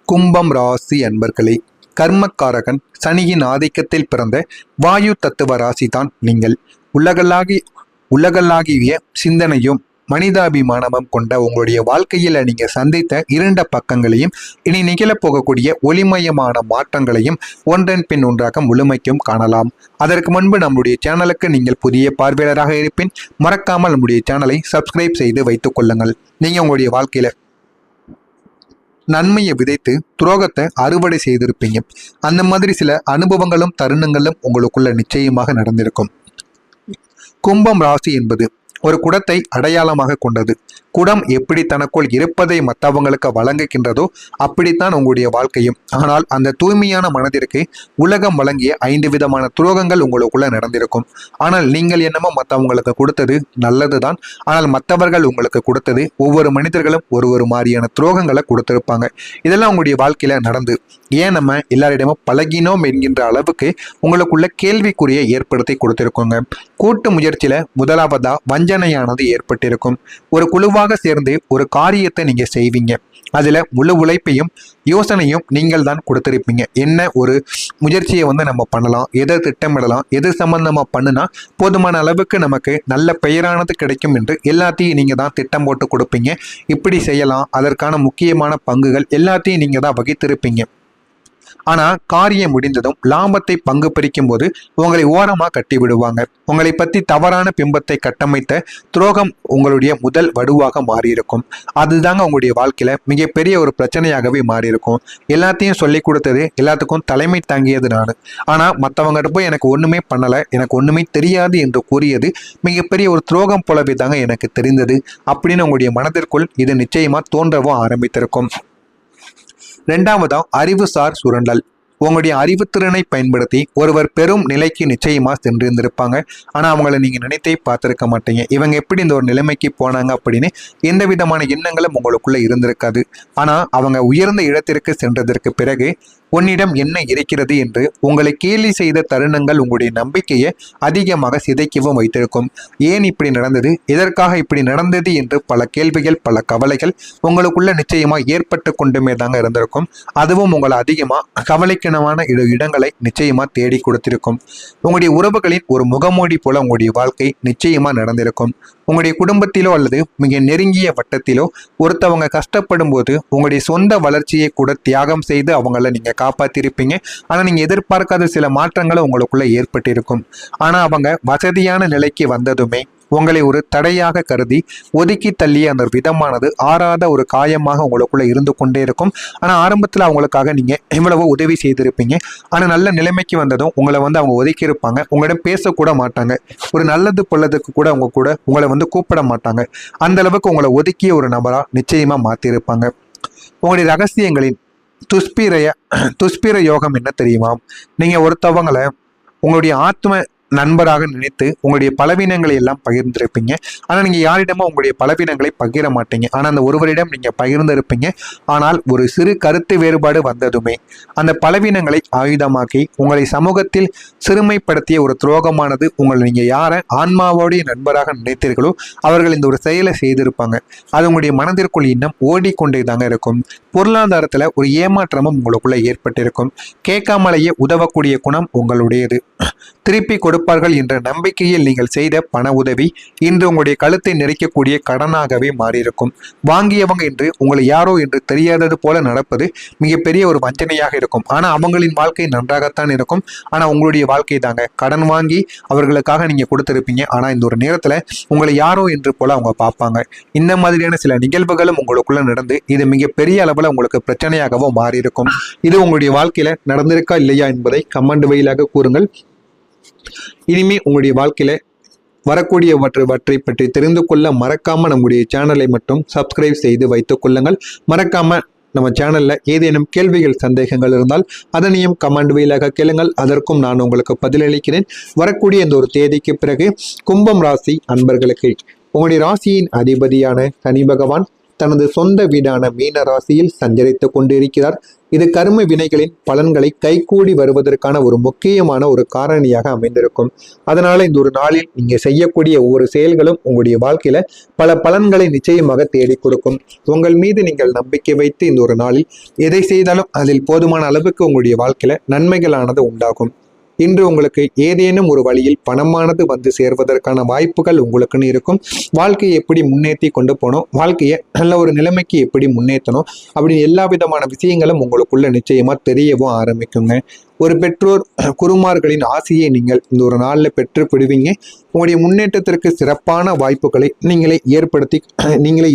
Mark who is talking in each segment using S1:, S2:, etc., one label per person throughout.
S1: கும்பம் ராசி அன்பர்களே, கர்மக்காரகன் சனியின் ஆதிக்கத்தில் பிறந்த வாயு தத்துவ ராசி தான் நீங்கள். உலகளாகிய சிந்தனையும் மனிதாபிமானமும் கொண்ட உங்களுடைய வாழ்க்கையில நீங்க சந்தித்த இருண்ட பக்கங்களையும் இனி நிகழப்போகக்கூடிய ஒளிமயமான மாற்றங்களையும் ஒன்றன் பின் ஒன்றாக முழுமைக்கும் காணலாம். அதற்கு முன்பு நம்முடைய சேனலுக்கு நீங்கள் புதிய பார்வையாளராக இருப்பின் மறக்காமல் நம்முடைய சேனலை சப்ஸ்கிரைப் செய்து வைத்துக் கொள்ளுங்கள். நீங்க உங்களுடைய வாழ்க்கையில நன்மையை விதைத்து துரோகத்தை அறுவடை செய்திருப்பீங்க. அந்த மாதிரி சில அனுபவங்களும் தருணங்களும் உங்களுக்குள்ள நிச்சயமாக நடந்திருக்கும். கும்பம் ராசி என்பது ஒரு குடத்தை அடையாளமாக கொண்டது. குடம் எப்படி தனக்குள் இருப்பதை மற்றவங்களுக்கு வழங்குகின்றதோ அப்படித்தான் உங்களுடைய வாழ்க்கையும். ஆனால் அந்த தூய்மையான மனதிற்கு உலகம் வழங்கிய 5 விதமான துரோகங்கள் உங்களுக்குள்ள நடந்திருக்கும். ஆனால் நீங்கள் என்னமோ மற்றவங்களுக்கு கொடுத்தது நல்லதுதான். ஆனால் மற்றவர்கள் உங்களுக்கு கொடுத்தது ஒவ்வொரு மனிதர்களும் ஒரு மாதிரியான துரோகங்களை கொடுத்திருப்பாங்க. இதெல்லாம் உங்களுடைய வாழ்க்கையில நடந்து ஏன் நம்ம எல்லாரிடமும் பழகினோம் என்கின்ற அளவுக்கு உங்களுக்குள்ள கேள்விக்குறியை ஏற்படுத்தி கொடுத்திருக்கோங்க. கூட்டு முயற்சியில முதலாவதா வஞ்சனையானது ஏற்பட்டிருக்கும். ஒரு குழுவாக சேர்ந்து ஒரு காரியத்தை நீங்க செய்வீங்க. அதுல முழு உழைப்பையும் யோசனையும் நீங்கள் தான் கொடுத்திருப்பீங்க. என்ன ஒரு முயற்சியை நம்ம பண்ணலாம், எதை திட்டமிடலாம், எது சம்பந்தமா பண்ணுனா போதுமான அளவுக்கு நமக்கு நல்ல பெயரானது கிடைக்கும் என்று எல்லாத்தையும் நீங்க தான் திட்டம் போட்டு கொடுப்பீங்க. இப்படி செய்யலாம், அதற்கான முக்கியமான பங்குகள் எல்லாத்தையும் நீங்க தான் வகித்திருப்பீங்க. ஆனா காரியம் முடிந்ததும் லாபத்தை பங்கு பிரிக்கும் போது உங்களை ஓரமா கட்டி விடுவாங்க. உங்களை பத்தி தவறான பிம்பத்தை கட்டமைத்த துரோகம் உங்களுடைய முதல் வடுவாக மாறியிருக்கும். அதுதாங்க உங்களுடைய வாழ்க்கையில மிகப்பெரிய ஒரு பிரச்சனையாகவே மாறியிருக்கும். எல்லாத்தையும் சொல்லி கொடுத்தது, எல்லாத்துக்கும் தலைமை தாங்கியது நான். ஆனா மற்றவங்கிட்ட போய் எனக்கு ஒண்ணுமே பண்ணல, எனக்கு ஒண்ணுமே தெரியாது என்று கூறியது மிகப்பெரிய ஒரு துரோகம் போலவே தாங்க எனக்கு தெரிந்தது அப்படின்னு உங்களுடைய மனதிற்குள் இது நிச்சயமா தோன்றவும் ஆரம்பித்திருக்கும். 2வதா அறிவுசார் சுரண்டல். உங்களுடைய அறிவுத்திறனை பயன்படுத்தி ஒருவர் பெரும் நிலைக்கு நிச்சயமா சென்றிருந்திருப்பாங்க. ஆனா அவங்கள நீங்க நினைத்தே பார்த்திருக்க மாட்டீங்க. இவங்க எப்படி இந்த ஒரு நிலைமைக்கு போனாங்க அப்படின்னு எந்த விதமான எண்ணங்களும் உங்களுக்குள்ள இருந்திருக்காது. ஆனா அவங்க உயர்ந்த இடத்திற்கு சென்றதற்கு பிறகு உன்னிடம் என்ன இருக்கிறது என்று உங்களை கேலி செய்த தருணங்கள் உங்களுடைய நம்பிக்கையை அதிகமாக சிதைக்கவும் வைத்திருக்கும். ஏன் இப்படி நடந்தது, எதற்காக இப்படி நடந்தது என்று பல கேள்விகள், பல கவலைகள் உங்களுக்குள்ள நிச்சயமா ஏற்பட்டு கொண்டுமே தாங்க இருந்திருக்கும். அதுவும் உங்களை அதிகமா கவலைக்கிணமான இடங்களை நிச்சயமா தேடி கொடுத்திருக்கும். உங்களுடைய உறவுகளின் ஒரு முகமூடி போல உங்களுடைய வாழ்க்கை நிச்சயமா நடந்திருக்கும். உங்களுடைய குடும்பத்திலோ அல்லது மிக நெருங்கிய வட்டத்திலோ ஒருத்தவங்க கஷ்டப்படும் போது உங்களுடைய சொந்த வளர்ச்சியை கூட தியாகம் செய்து அவங்கள நீங்க காப்பாத்திருப்பீங்க. ஆனா நீங்க எதிர்பார்க்காத சில மாற்றங்களும் உங்களுக்குள்ள ஏற்பட்டிருக்கும். ஆனா அவங்க வசதியான நிலைக்கு வந்ததுமே உங்களை ஒரு தடையாக கருதி ஒதுக்கி தள்ளிய அந்த விதமானது ஆறாத ஒரு காயமாக உங்களுக்குள்ள இருந்து கொண்டே இருக்கும். ஆனா ஆரம்பத்துல அவங்களுக்காக நீங்க இவ்வளவோ உதவி செய்திருப்பீங்க. ஆனா நல்ல நிலைமைக்கு வந்ததும் உங்களை அவங்க ஒதுக்கி இருப்பாங்க. உங்களிடம் பேசக்கூட மாட்டாங்க. ஒரு நல்லது பொல்லதுக்கு கூட உங்களை கூப்பிட மாட்டாங்க. அந்த அளவுக்கு உங்களை ஒதுக்கிய ஒரு நபரா நிச்சயமா மாத்திருப்பாங்க. உங்களுடைய ரகசியங்களின் துஷ்பிர யோகம் என்ன தெரியுமா? நீங்க ஒருத்தவங்களை உங்களுடைய ஆத்ம நண்பராக நினைத்து உங்களுடைய பலவீனங்களை எல்லாம் பகிர்ந்திருப்பீங்க. ஆனா நீங்க யாரிடமும் உங்களுடைய பலவீனங்களை பகிர மாட்டீங்க. ஆனா அந்த ஒருவரிடம் நீங்க பகிர்ந்திருப்பீங்க. ஆனால் ஒரு சிறு கருத்து வேறுபாடு வந்ததுமே அந்த பலவீனங்களை ஆயுதமாக்கி உங்களை சமூகத்தில் சிறுமைப்படுத்திய ஒரு துரோகமானது உங்களை நீங்க யாரை ஆன்மாவோடைய நண்பராக நினைத்தீர்களோ அவர்கள் இந்த ஒரு செயலை செய்திருப்பாங்க. அது உங்களுடைய மனதிற்குள் இன்னும் ஓடிக்கொண்டே தாங்க இருக்கும். பொருளாதாரத்துல ஒரு ஏமாற்றமும் உங்களுக்குள்ள ஏற்பட்டிருக்கும். கேட்காமலேயே உதவக்கூடிய குணம் உங்களுடையது. திருப்பி கொடுப்பார்கள் என்ற நம்பிக்கையில் நீங்கள் செய்த பண உதவி இன்று உங்களுடைய கழுத்தை நெரிக்கக்கூடிய கடனாகவே மாறியிருக்கும். வாங்கியவங்க என்று உங்களை யாரோ என்று தெரியாதது போல நடப்பது மிகப்பெரிய ஒரு வஞ்சனையாக இருக்கும். ஆனா அவங்களின் வாழ்க்கை நன்றாகத்தான் இருக்கும். ஆனா உங்களுடைய வாழ்க்கை தாங்க கடன் வாங்கி அவர்களுக்காக நீங்க கொடுத்திருப்பீங்க. ஆனா இந்த ஒரு நேரத்துல உங்களை யாரோ என்று போல அவங்க பார்ப்பாங்க. இந்த மாதிரியான சில நிகழ்வுகளும் உங்களுக்குள்ள நடந்து இது மிகப்பெரிய அளவுல உங்களுக்கு பிரச்சனையாகவும் மாறியிருக்கும். இது உங்களுடைய வாழ்க்கையில நடந்திருக்கா இல்லையா என்பதை கமெண்ட் வழியாக கூறுங்கள். இனிமே உங்களுடைய வாழ்க்கையில வரக்கூடியவற்றை பற்றி தெரிந்து கொள்ள மறக்காம நம்முடைய சேனலை மட்டும் சப்ஸ்கிரைப் செய்து வைத்துக் கொள்ளுங்கள். மறக்காம நம்ம சேனல்ல ஏதேனும் கேள்விகள், சந்தேகங்கள் இருந்தால் அதனையும் கமெண்ட் வழியாக கேளுங்கள். அதற்கும் நான் உங்களுக்கு பதிலளிக்கிறேன். வரக்கூடிய இந்த ஒரு தேதிக்கு பிறகு கும்பம் ராசி அன்பர்களுக்கு உங்களுடைய ராசியின் அதிபதியான சனி பகவான் தனது சொந்த வீடான மீன ராசியில் சஞ்சரித்துக் கொண்டிருக்கிறார். இது கர்ம வினைகளின் பலன்களை கைகூடி வருவதற்கான ஒரு முக்கியமான ஒரு காரணியாக அமைந்திருக்கும். அதனால இந்த ஒரு நாளில் நீங்க செய்யக்கூடிய ஒவ்வொரு செயல்களும் உங்களுடைய வாழ்க்கையில பல பலன்களை நிச்சயமாக தேடி கொடுக்கும். உங்கள் மீது நீங்கள் நம்பிக்கை வைத்து இந்த ஒரு நாளில் எதை செய்தாலும் அதில் போதுமான அளவுக்கு உங்களுடைய வாழ்க்கையில நன்மைகளானது உண்டாகும். இன்று உங்களுக்கு ஏதேனும் ஒரு வழியில் பணமானது வந்து சேர்வதற்கான வாய்ப்புகள் உங்களுக்குன்னு இருக்கும். வாழ்க்கையை எப்படி முன்னேற்றி கொண்டு போகணும், வாழ்க்கையை நல்ல ஒரு நிலைமைக்கு எப்படி முன்னேற்றணும் அப்படின்னு எல்லா விதமான விஷயங்களும் உங்களுக்குள்ள நிச்சயமா தெரியவும் ஆரம்பிக்குங்க. ஒரு பெற்றோர் குருமார்களின் ஆசையை நீங்கள் இந்த ஒரு நாளில் பெற்று விடுவீங்க. உங்களுடைய முன்னேற்றத்திற்கு சிறப்பான வாய்ப்புகளை நீங்களே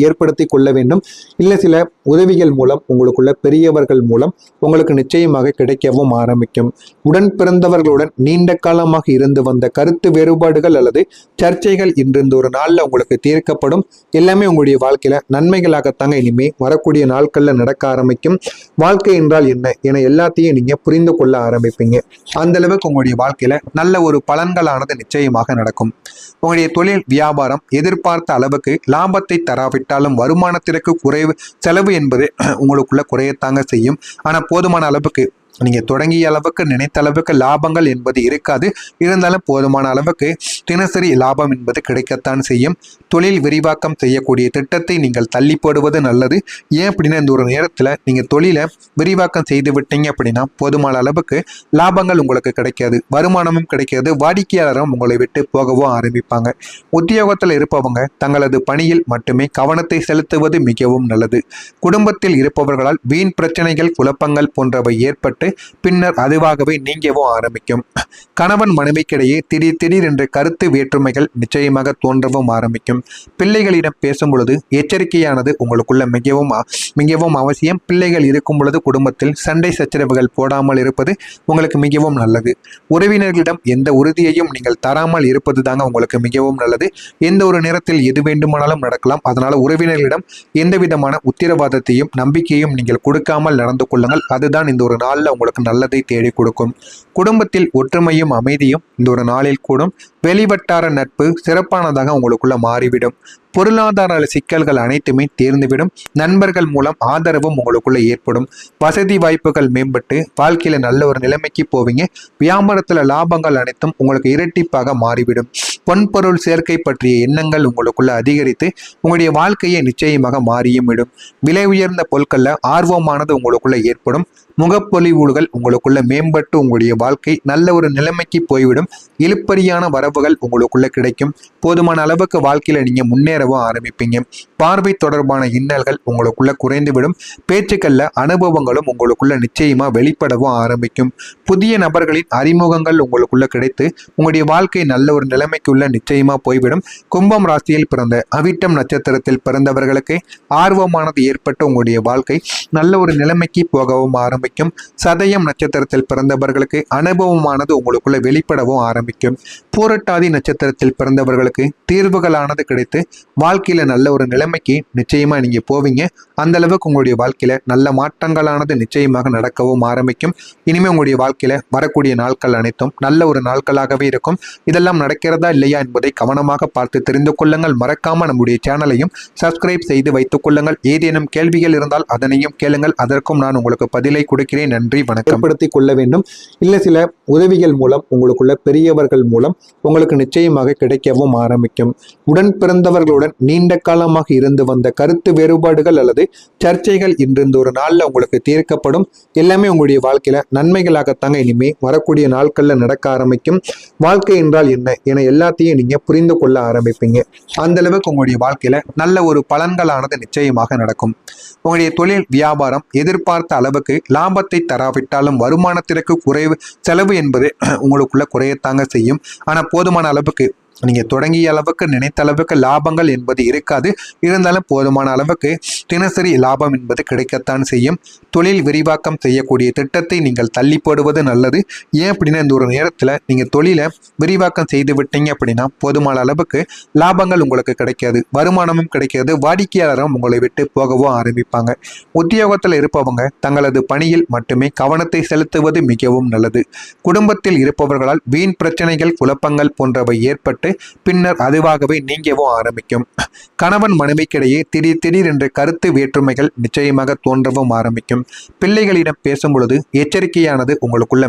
S1: ஏற்படுத்தி கொள்ள வேண்டும். இல்லை சில உதவிகள் மூலம் உங்களுக்குள்ள பெரியவர்கள் மூலம் உங்களுக்கு நிச்சயமாக கிடைக்கவும் ஆரம்பிக்கும். உடன் பிறந்தவர்களுடன் நீண்ட காலமாக இருந்து வந்த கருத்து வேறுபாடுகள் அல்லது சர்ச்சைகள் இன்று இந்த ஒரு நாளில் உங்களுக்கு தீர்க்கப்படும். எல்லாமே உங்களுடைய வாழ்க்கையில நன்மைகளாகத்தாங்க இனிமே வரக்கூடிய நாட்கள்ல நடக்க ஆரம்பிக்கும். வாழ்க்கை என்றால் என்ன என எல்லாத்தையும் நீங்க புரிந்து கொள்ள ஆரம்பிப்பீங்க. அந்த அளவுக்கு உங்களுடைய வாழ்க்கையில நல்ல ஒரு பலன்களானது நிச்சயமாக நடக்கும். உங்களுடைய தொழில் வியாபாரம் எதிர்பார்த்த அளவுக்கு லாபத்தை தராவிட்டாலும் வருமானத்திற்கு குறைவு செலவு என்பது உங்களுக்குள்ள குறையத்தாங்க செய்யும். ஆனா போதுமான அளவுக்கு நீங்க தொடங்கிய அளவுக்கு நினைத்த அளவுக்கு லாபங்கள் என்பது இருக்காது. இருந்தாலும் போதுமான அளவுக்கு தினசரி லாபம் என்பது கிடைக்கத்தான் செய்யும். தொழில் விரிவாக்கம் செய்யக்கூடிய திட்டத்தை நீங்கள் தள்ளி போடுவது நல்லது. ஏன் அப்படின்னா இந்த ஒரு நேரத்தில் நீங்கள் தொழிலை விரிவாக்கம் செய்து விட்டீங்க அப்படின்னா போதுமான அளவுக்கு லாபங்கள் உங்களுக்கு கிடைக்காது, வருமானமும் கிடைக்காது, வாடிக்கையாளரும் உங்களை விட்டு போகவும் ஆரம்பிப்பாங்க. உத்தியோகத்தில் இருப்பவங்க தங்களது பணியில் மட்டுமே கவனத்தை செலுத்துவது மிகவும் நல்லது. குடும்பத்தில் இருப்பவர்களால் வீண் பிரச்சனைகள் குழப்பங்கள் போன்றவை ஏற்பட்டு பின்னர் அதுவாகவே நீங்கவும் ஆரம்பிக்கும். கணவன் மனைவிக்கிடையே திடீர் என்று கருத்து வேற்றுமைகள் நிச்சயமாக தோன்றவும் ஆரம்பிக்கும். பிள்ளைகளிடம் பேசும் பொழுது எச்சரிக்கையானது உங்களுக்குள்ள மிகவும் அவசியம். பிள்ளைகள் இருக்கும் பொழுது குடும்பத்தில் சண்டை சச்சரவுகள் போடாமல் இருப்பது உங்களுக்கு மிகவும் நல்லது. உறவினர்களிடம் எந்த உறுதியையும் நீங்கள் தராமல் இருப்பது தாங்க உங்களுக்கு மிகவும் நல்லது. எந்த ஒரு நேரத்தில் எது வேண்டுமானாலும் நடக்கலாம். அதனால உறவினர்களிடம் எந்த விதமான உத்தரவாதத்தையும் நம்பிக்கையும் நீங்கள் கொடுக்காமல் நடந்து கொள்ளுங்கள். அதுதான் இந்த ஒரு நாளில் உங்களுக்கு நல்லதை தேடி கொடுக்கும். குடும்பத்தில் ஒற்றுமையும் அமைதியும் இந்த ஒரு நாளில் கூடும். வெளிவட்டார நட்பு சிறப்பானதாக உங்களுக்குள்ள மாறிவிடும். பொருளாதார சிக்கல்கள் அனைத்துமே தீர்ந்துவிடும். நண்பர்கள் மூலம் ஆதரவும் உங்களுக்குள்ள ஏற்படும். வசதி வாய்ப்புகள் மேம்பட்டு வாழ்க்கையில நல்ல ஒரு நிலைமைக்கு போவீங்க. வியாபாரத்துல லாபங்கள் அனைத்தும் உங்களுக்கு இரட்டிப்பாக மாறிவிடும். பொன்பொருள் சேர்க்கை பற்றிய எண்ணங்கள் உங்களுக்குள்ள அதிகரித்து உங்களுடைய வாழ்க்கையை நிச்சயமாக மாறியும் விடும். விலை உயர்ந்த பொருட்கள்ல ஆர்வமானது உங்களுக்குள்ள ஏற்படும். முகப்பொலிவுகள் உங்களுக்குள்ள மேம்பட்டு உங்களுடைய வாழ்க்கை நல்ல ஒரு நிலைமைக்கு போய்விடும். இழுப்பறியான வரவுகள் உங்களுக்குள்ள கிடைக்கும். போதுமான அளவுக்கு வாழ்க்கையில நீங்க முன்னேறவும் ஆரம்பிப்பீங்க. பார்வை தொடர்பான இன்னல்கள் உங்களுக்குள்ள குறைந்துவிடும். பேச்சுக்கள்ல அனுபவங்களும் உங்களுக்குள்ள நிச்சயமா வெளிப்படவும் ஆரம்பிக்கும். புதிய நபர்களின் அறிமுகங்கள் உங்களுக்குள்ள கிடைத்து உங்களுடைய வாழ்க்கை நல்ல ஒரு நிலைமைக்குள்ள நிச்சயமா போய்விடும். கும்பம் ராசியில் பிறந்த அவிட்டம் நட்சத்திரத்தில் பிறந்தவர்களுக்கு ஆர்வமானது ஏற்பட்டு உங்களுடைய வாழ்க்கை நல்ல ஒரு நிலைமைக்கு போகவும் ஆரம்பிக்கும். சதயம் நட்சத்திரத்தில் பிறந்தவர்களுக்கு அனுபவமானது உங்களுக்குள்ள வெளிப்படவும் ஆரம்பிக்கும். பூரட்டாதி நட்சத்திரத்தில் பிறந்தவர்களுக்கு தீர்வுகளானது கிடைத்து வாழ்க்கையில நல்ல ஒரு நிலைமைக்கு நிச்சயமா நீங்க போவீங்க. அந்த அளவுக்கு உங்களுடைய வாழ்க்கையில நல்ல மாற்றங்களானது நிச்சயமாக நடக்கவும் ஆரம்பிக்கும். இனிமே உங்களுடைய வாழ்க்கையில வரக்கூடிய நாட்கள் அனைத்தும் நல்ல ஒரு நாட்களாகவே இருக்கும். இதெல்லாம் நடக்கிறதா இல்லையா என்பதை கவனமாக பார்த்து தெரிந்து கொள்ளுங்கள். மறக்காம நம்முடைய சேனலையும் சப்ஸ்கிரைப் செய்து வைத்துக் கொள்ளுங்கள். ஏதேனும் கேள்விகள் இருந்தால் அதனையும் கேளுங்கள். அதற்கும் நான் உங்களுக்கு பதிலை கொடுக்கிறேன். நன்றி, வணக்கம். ஏற்படுத்திக் கொள்ள வேண்டும். இல்லை சில உதவிகள் மூலம் உங்களுக்குள்ள பெரியவர்கள் மூலம் உங்களுக்கு நிச்சயமாக கிடைக்கவும் ஆரம்பிக்கும். உடன் பிறந்தவர்களுடன் நீண்ட காலமாக இருந்து வந்த கருத்து வேறுபாடுகள் அல்லது சர்ச்சைகள் இன்று இந்த ஒரு நாள்ல உங்களுக்கு தீர்க்கப்படும். எல்லாமே உங்களுடைய வாழ்க்கையில நன்மைகளாகத்தாங்க இனிமே வரக்கூடிய நாட்கள்ல நடக்க ஆரம்பிக்கும். வாழ்க்கை என்றால் என்ன என எல்லாத்தையும் நீங்க புரிந்து கொள்ள ஆரம்பிப்பீங்க. அந்த அளவுக்கு உங்களுடைய வாழ்க்கையில நல்ல ஒரு பலன்களானது நிச்சயமாக நடக்கும். உங்களுடைய தொழில் வியாபாரம் எதிர்பார்த்த அளவுக்கு லாபத்தை தராவிட்டாலும் வருமானத்திற்கு குறைவு செலவு என்பது உங்களுக்குள்ள குறையத்தாங்க செய்யும். ஆனா போதுமான அளவுக்கு நீங்க தொடங்கிய அளவுக்கு நினைத்த அளவுக்கு லாபங்கள் என்பது இருக்காது. இருந்தாலும் போதுமான அளவுக்கு தினசரி லாபம் என்பது கிடைக்கத்தான் செய்யும். தொழில் விரிவாக்கம் செய்யக்கூடிய திட்டத்தை நீங்கள் தள்ளி போடுவது நல்லது. ஏன் அப்படின்னா இந்த ஒரு நேரத்தில் நீங்கள் தொழிலை விரிவாக்கம் செய்து விட்டீங்க அப்படின்னா போதுமான அளவுக்கு லாபங்கள் உங்களுக்கு கிடைக்காது, வருமானமும் கிடைக்காது, வாடிக்கையாளரும் உங்களை விட்டு போகவும் ஆரம்பிப்பாங்க. உத்தியோகத்தில் இருப்பவங்க தங்களது பணியில் மட்டுமே கவனத்தை செலுத்துவது மிகவும் நல்லது. குடும்பத்தில் இருப்பவர்களால் வீண் பிரச்சனைகள் குழப்பங்கள் போன்றவை ஏற்பட்டு பின்னர் அதுவாகவே நீங்கவும் ஆரம்பிக்கும். கணவன் மனைவிக்கிடையே திடீரென்று கருத்து வேற்றுமைகள் நிச்சயமாக தோன்றவும் ஆரம்பிக்கும். பிள்ளைகளிடம் பேசும் பொழுது எச்சரிக்கையானது உங்களுக்குள்ள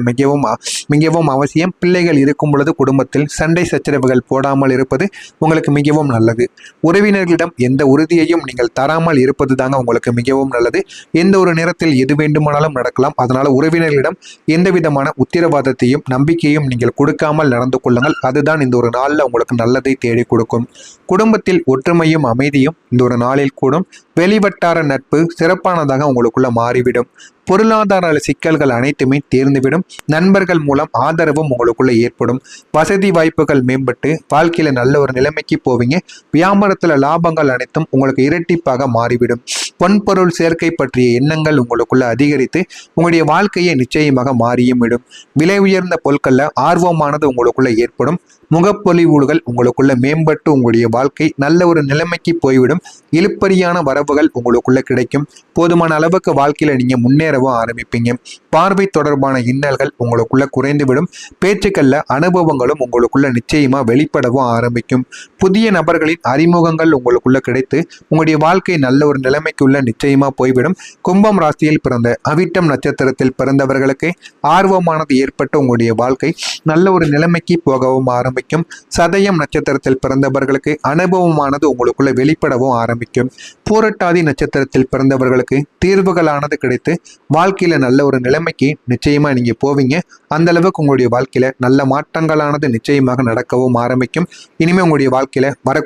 S1: மிகவும் அவசியம். பிள்ளைகள் இருக்கும் பொழுது குடும்பத்தில் சண்டை சச்சரவுகள் போடாமல் இருப்பது உங்களுக்கு மிகவும் நல்லது. உறவினர்களிடம் எந்த உறுதியையும் நீங்கள் தராமல் இருப்பது தாங்க உங்களுக்கு மிகவும் நல்லது. எந்த ஒரு நேரத்தில் எது வேண்டுமானாலும் நடக்கலாம். அதனால உறவினர்களிடம் எந்த விதமான உத்தரவாதத்தையும் நம்பிக்கையும் நீங்கள் கொடுக்காமல் நடந்து கொள்ளுங்கள். அதுதான் இந்த ஒரு நாளில் உங்களுக்கு நல்லதை தேடி கொடுக்கும். குடும்பத்தில் ஒற்றுமையும் அமைதியும் இந்த ஒரு நாளில் கூடும். வெளிவட்டார நட்பு சிறப்பானதாக உங்களுக்குள்ள மாறிவிடும். பொருளாதார சிக்கல்கள் அனைத்துமே தீர்ந்துவிடும். நண்பர்கள் மூலம் ஆதரவும் உங்களுக்குள்ள ஏற்படும். வசதி வாய்ப்புகள் மேம்பட்டு வாழ்க்கையில நல்ல ஒரு நிலைமைக்கு போவீங்க. வியாபாரத்துல லாபங்கள் அனைத்தும் உங்களுக்கு இரட்டிப்பாக மாறிவிடும். பொன்பொருள் சேர்க்கை பற்றிய எண்ணங்கள் உங்களுக்குள்ள அதிகரித்து உங்களுடைய வாழ்க்கையை நிச்சயமாக மாறியும் விடும். விலை உயர்ந்த பொருட்கள்ல ஆர்வமானது உங்களுக்குள்ள ஏற்படும். முகப்பொலிவுகள் உங்களுக்குள்ள மேம்பட்டு உங்களுடைய வாழ்க்கை நல்ல ஒரு நிலைமைக்கு போய்விடும். இழுப்பறியான வரவுகள் உங்களுக்குள்ள கிடைக்கும். போதுமான அளவுக்கு வாழ்க்கையில நீங்க முன்னேறவும் ஆரம்பிப்பீங்க. பார்வை தொடர்பான இன்னல்கள் உங்களுக்குள்ள குறைந்துவிடும். பேச்சுக்கள்ல அனுபவங்களும் உங்களுக்குள்ள நிச்சயமா வெளிப்படவும் ஆரம்பிக்கும். புதிய நபர்களின் அறிமுகங்கள் உங்களுக்குள்ள கிடைத்து உங்களுடைய வாழ்க்கை நல்ல ஒரு நிலைமைக்குள்ள நிச்சயமா போய்விடும். கும்பம் ராசியில் பிறந்த அவிட்டம் நட்சத்திரத்தில் பிறந்தவர்களுக்கு ஆர்வமானது ஏற்பட்டு உங்களுடைய வாழ்க்கை நல்ல ஒரு நிலைமைக்கு போகவும் ஆரம்பிக்கும். சதயம் நட்சத்திரத்தில் பிறந்தவர்களுக்கு அனுபவமானது உங்களுக்குள்ள வெளிப்படவும் ஆரம்பிக்கும். பூரட்டாதி நட்சத்திரத்தில் பிறந்தவர்களுக்கு தீர்வுகளானது கிடைத்து வாழ்க்கையில நல்ல ஒரு நிலைமைக்கு நிச்சயமா நீங்க போவீங்க. அந்த அளவுக்கு உங்களுடைய வாழ்க்கையில நல்ல மாற்றங்களானது நிச்சயமாக நடக்கவும் ஆரம்பிக்கும். இனிமே உங்களுடைய வாழ்க்கையில வர